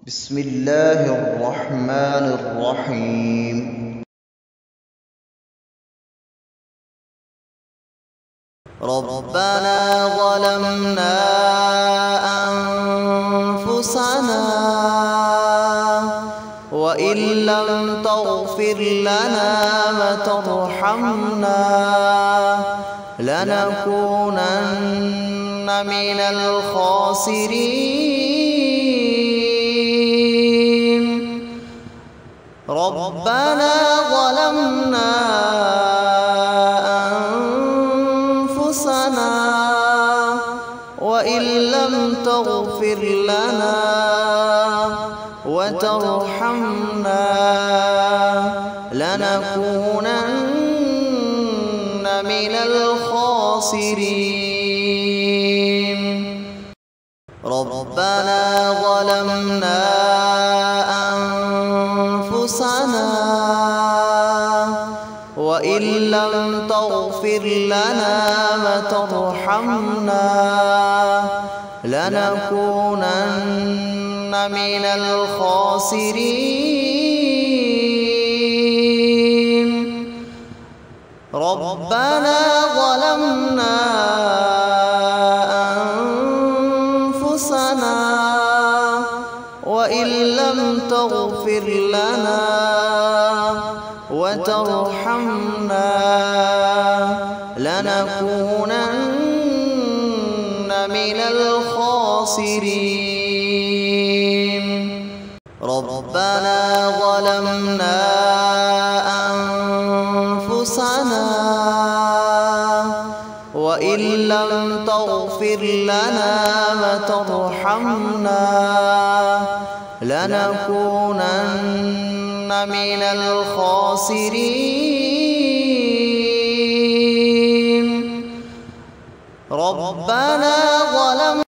بسم الله الرحمن الرحيم. ربنا ظلمنا أنفسنا وإن لم تغفر لنا وترحمنا لنكونن من الخاسرين. ربنا ظلمنا أنفسنا وإن لم تغفر لنا وترحمنا لنكونن من الخاسرين. ربنا ظلمنا أنفسنا وإن لم تغفر لنا وترحمنا لنكونن من الخاسرين. ربنا ظلمنا أنفسنا وإن لم تغفر لنا وترحمنا لنكونن من الخاسرين. ربنا ظلمنا أنفسنا وإن لم تغفر لنا وترحمنا لنكونن من الخاسرين. ربنا ظلمنا